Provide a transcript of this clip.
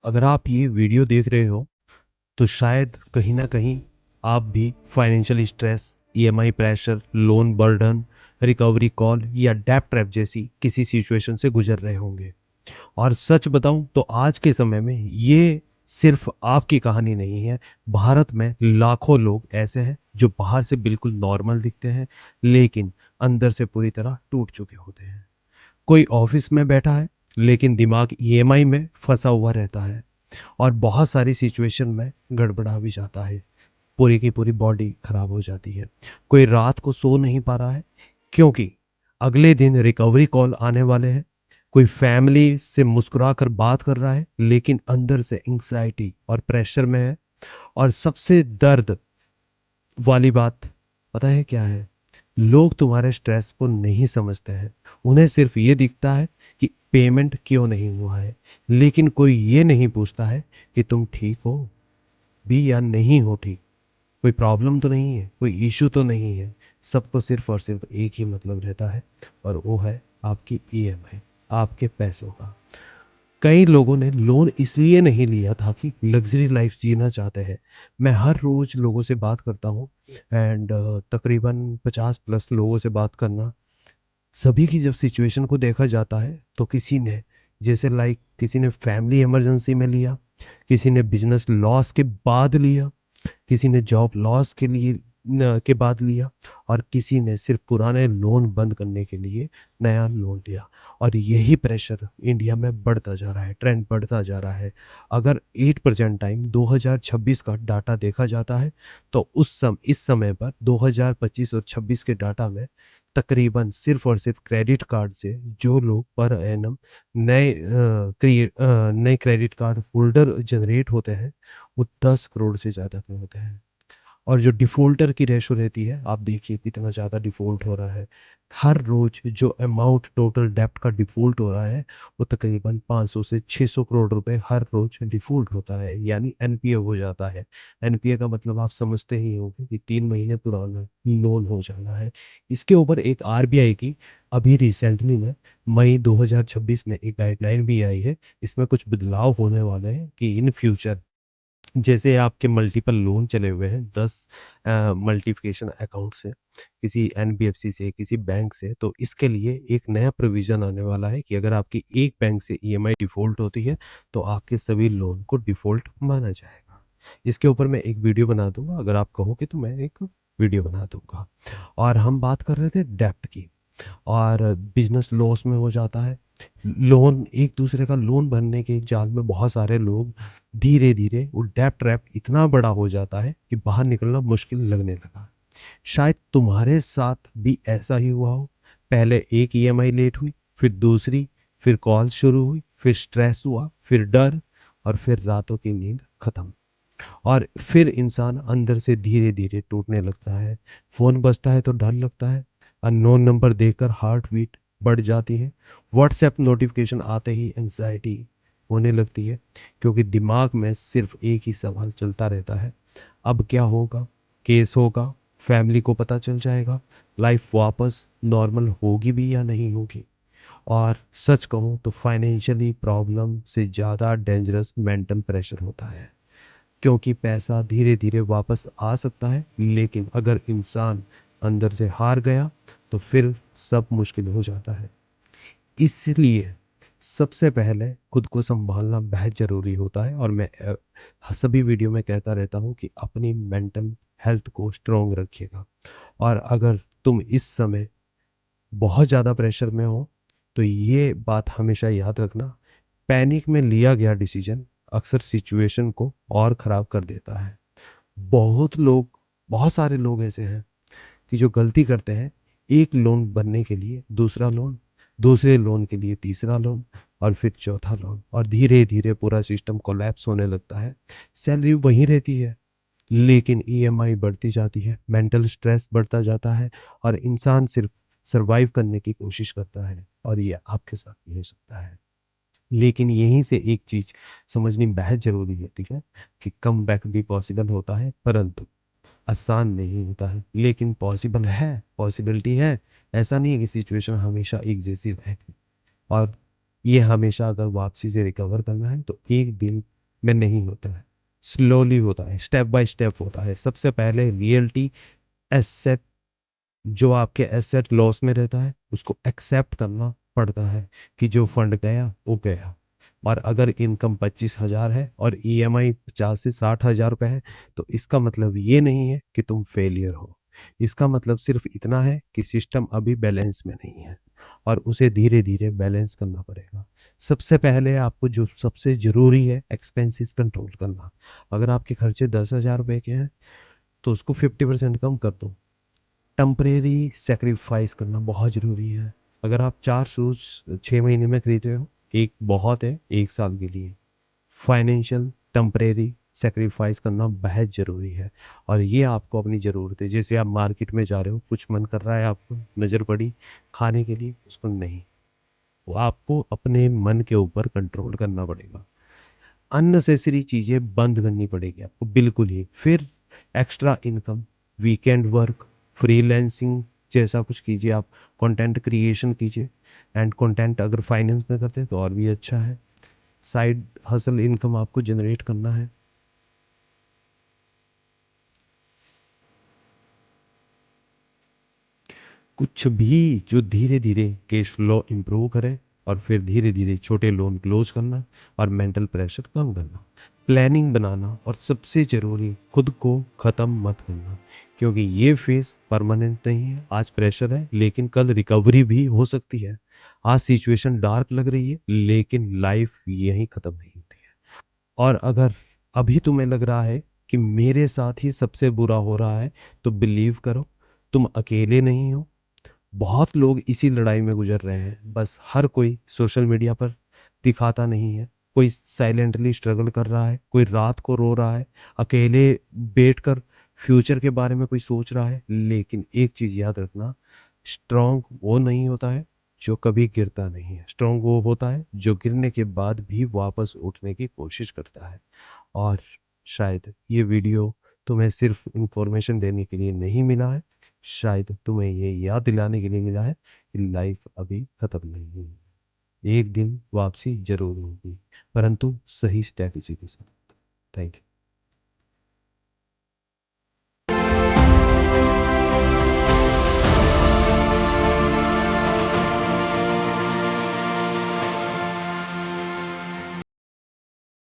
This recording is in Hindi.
अगर आप ये वीडियो देख रहे हो तो शायद कहीं ना कहीं आप भी financial stress, EMI pressure, loan burden, recovery call या डेब्ट ट्रैप जैसी किसी सिचुएशन से गुजर रहे होंगे। और सच बताऊं तो आज के समय में ये सिर्फ आपकी कहानी नहीं है। भारत में लाखों लोग ऐसे हैं जो बाहर से बिल्कुल नॉर्मल दिखते हैं लेकिन अंदर से पूरी तरह टूट चुके होते हैं। कोई ऑफिस में बैठा है लेकिन दिमाग ईएमआई में फंसा हुआ रहता है और बहुत सारी सिचुएशन में गड़बड़ा भी जाता है। पूरी की पूरी बॉडी खराब हो जाती है। कोई रात को सो नहीं पा रहा है क्योंकि अगले दिन रिकवरी कॉल आने वाले हैं। कोई फैमिली से मुस्कुरा कर बात कर रहा है लेकिन अंदर से एंग्जाइटी और प्रेशर में है। और सबसे दर्द वाली बात पता है क्या है? लोग तुम्हारे स्ट्रेस को नहीं समझते हैं। उन्हें सिर्फ ये दिखता है कि पेमेंट क्यों नहीं हुआ है, लेकिन कोई ये नहीं पूछता है कि तुम ठीक हो भी या नहीं हो ठीक। कोई प्रॉब्लम तो नहीं है, कोई इशू तो नहीं है। सबको सिर्फ और सिर्फ एक ही मतलब रहता है और वो है आपकी ईएमआई, आपके पैसों का। कई लोगों ने लोन इसलिए नहीं लिया था कि लग्जरी लाइफ जीना चाहते हैं। मैं हर रोज लोगों से बात करता हूँ एंड तकरीबन 50+ लोगों से बात करना, सभी की जब सिचुएशन को देखा जाता है तो किसी ने जैसे लाइक किसी ने फैमिली इमरजेंसी में लिया, किसी ने बिजनेस लॉस के बाद लिया, किसी ने जॉब लॉस के लिए के बाद लिया और किसी ने सिर्फ पुराने लोन बंद करने के लिए नया लोन लिया। और यही प्रेशर इंडिया में बढ़ता जा रहा है, ट्रेंड बढ़ता जा रहा है। अगर 8% टाइम 2026 का डाटा देखा जाता है तो इस समय पर 2025 और 26 के डाटा में तकरीबन सिर्फ और सिर्फ क्रेडिट कार्ड से जो लोग पर एनम नए क्रेडिट कार्ड होल्डर जनरेट होते हैं वो 10 करोड़ से ज़्यादा के होते हैं। और जो डिफॉल्टर की रेशो रहती है, आप देखिए कितना ज़्यादा डिफॉल्ट हो रहा है। हर रोज जो अमाउंट टोटल डेप्ट का डिफॉल्ट हो रहा है वो तकरीबन 500 से 600 करोड़ रुपए हर रोज डिफॉल्ट होता है, यानी एनपीए हो जाता है। एनपीए का मतलब आप समझते ही होंगे कि 3 महीने पुराना लोन हो जाना है। इसके ऊपर एक आरबीआई की अभी रिसेंटली में मई 2026 में एक गाइडलाइन भी आई है। इसमें कुछ बदलाव होने वाले हैं कि इन फ्यूचर जैसे आपके मल्टीपल लोन चले हुए हैं 10 मल्टीप्लिकेशन अकाउंट से, किसी एनबीएफसी से, किसी बैंक से, तो इसके लिए एक नया प्रोविजन आने वाला है कि अगर आपकी एक बैंक से ईएमआई डिफॉल्ट होती है तो आपके सभी लोन को डिफॉल्ट माना जाएगा। इसके ऊपर मैं एक वीडियो बना दूंगा, अगर आप कहोगे तो मैं एक वीडियो बना दूंगा। और हम बात कर रहे थे डेप्ट की, और बिजनेस लॉस में हो जाता है। लोन एक दूसरे का लोन भरने के जाल में बहुत सारे लोग धीरे धीरे वो डेब्ट ट्रैप इतना बड़ा हो जाता है कि बाहर निकलना मुश्किल लगने लगा। शायद तुम्हारे साथ भी ऐसा ही हुआ हो। पहले एक ईएमआई लेट हुई, फिर दूसरी, फिर कॉल शुरू हुई, फिर स्ट्रेस हुआ, फिर डर, और फिर रातों की नींद खत्म। और फिर इंसान अंदर से धीरे धीरे टूटने लगता है। फोन बजता है तो डर लगता है, अननोन नंबर देखकर हार्ट बीट बढ़ जाती है, व्हाट्सएप नोटिफिकेशन आते ही एंजाइटी होने लगती है, क्योंकि दिमाग में सिर्फ एक ही सवाल चलता रहता है, अब क्या होगा? केस होगा? फैमिली को पता चल जाएगा? लाइफ वापस नॉर्मल होगी भी या नहीं होगी? और सच कहूं तो फाइनेंशियली प्रॉब्लम से ज़्यादा डेंजरस मेंटल प्रेशर होता है, क्योंकि पैसा धीरे धीरे वापस आ सकता है लेकिन अगर इंसान अंदर से हार गया तो फिर सब मुश्किल हो जाता है। इसलिए सबसे पहले खुद को संभालना बेहद जरूरी होता है। और मैं सभी वीडियो में कहता रहता हूँ कि अपनी मेंटल हेल्थ को स्ट्रोंग रखिएगा। और अगर तुम इस समय बहुत ज़्यादा प्रेशर में हो तो ये बात हमेशा याद रखना, पैनिक में लिया गया डिसीजन अक्सर सिचुएशन को और ख़राब कर देता है। बहुत लोग, बहुत सारे लोग ऐसे हैं कि जो गलती करते हैं, एक लोन बनने के लिए दूसरा लोन, दूसरे लोन के लिए तीसरा लोन, और फिर चौथा लोन, और धीरे धीरे पूरा सिस्टम कोलैप्स होने लगता है। सैलरी वहीं रहती है लेकिन ईएमआई बढ़ती जाती है, मेंटल स्ट्रेस बढ़ता जाता है और इंसान सिर्फ सरवाइव करने की कोशिश करता है। और ये आपके साथ भी हो सकता है। लेकिन यहीं से एक चीज समझनी बेहद जरूरी होती है कि कम बैक भी पॉसिबल होता है, परंतु आसान नहीं होता है, लेकिन पॉसिबल है, पॉसिबिलिटी है। ऐसा नहीं है कि सिचुएशन हमेशा एक जैसी रहेगी। और ये हमेशा अगर वापसी से रिकवर करना है तो एक दिन में नहीं होता है, स्लोली होता है, स्टेप बाय स्टेप होता है। सबसे पहले रियलिटी एसेट, जो आपके एसेट लॉस में रहता है, उसको एक्सेप्ट करना पड़ता है कि जो फंड गया वो गया। और अगर इनकम 25,000 है और ईएमआई 50 से 60 हजार रुपए है, तो इसका मतलब ये नहीं है कि तुम फेलियर हो। इसका मतलब सिर्फ इतना है कि सिस्टम अभी बैलेंस में नहीं है और उसे धीरे धीरे बैलेंस करना पड़ेगा। सबसे पहले आपको जो सबसे जरूरी है, एक्सपेंसेस कंट्रोल करना। अगर आपके खर्चे 10,000 रुपए के हैं, तो उसको 50% कम कर दो। टेम्परेरी सेक्रीफाइस करना बहुत ज़रूरी है। अगर आप 4 शूज़ 6 महीने में खरीद रहे हो, एक बहुत है 1 साल के लिए। फाइनेंशियल टेम्परेरी सेक्रीफाइस करना बेहद ज़रूरी है। और ये आपको अपनी ज़रूरत है, जैसे आप मार्केट में जा रहे हो, कुछ मन कर रहा है आपको, नज़र पड़ी खाने के लिए, उसको नहीं, वो आपको अपने मन के ऊपर कंट्रोल करना पड़ेगा। अननेसेसरी चीज़ें बंद करनी पड़ेगी आपको बिल्कुल ही। फिर extra income, weekend work, freelancing जैसा कुछ कीजिए आप। कंटेंट क्रिएशन कीजिए। एंड कंटेंट अगर फाइनेंस में करते हैं तो और भी अच्छा है। साइड हसल इनकम आपको जनरेट करना है। कुछ भी जो धीरे धीरे कैश फ्लो इम्प्रूव करे, और फिर धीरे धीरे छोटे लोन क्लोज करना, और मेंटल प्रेशर कम करना, प्लानिंग बनाना, और सबसे ज़रूरी खुद को ख़त्म मत करना। क्योंकि ये फेस परमानेंट नहीं है। आज प्रेशर है लेकिन कल रिकवरी भी हो सकती है। आज सिचुएशन डार्क लग रही है लेकिन लाइफ यहीं ख़त्म नहीं होती है। और अगर अभी तुम्हें लग रहा है कि मेरे साथ ही सबसे बुरा हो रहा है, तो बिलीव करो, तुम अकेले नहीं हो। बहुत लोग इसी लड़ाई में गुजर रहे हैं, बस हर कोई सोशल मीडिया पर दिखाता नहीं है। कोई साइलेंटली स्ट्रगल कर रहा है, कोई रात को रो रहा है, अकेले बैठकर फ्यूचर के बारे में कोई सोच रहा है। लेकिन एक चीज याद रखना, स्ट्रांग वो नहीं होता है जो कभी गिरता नहीं है। स्ट्रांग वो होता है जो गिरने के बाद भी वापस उठने की कोशिश करता है। और शायद ये वीडियो तुम्हें सिर्फ इंफॉर्मेशन देने के लिए नहीं मिला है, शायद तुम्हें ये याद दिलाने के लिए मिला है कि लाइफ अभी खत्म नहीं हुई। एक दिन वापसी जरूर होगी, परंतु सही स्ट्रैटेजी के साथ। Thank you.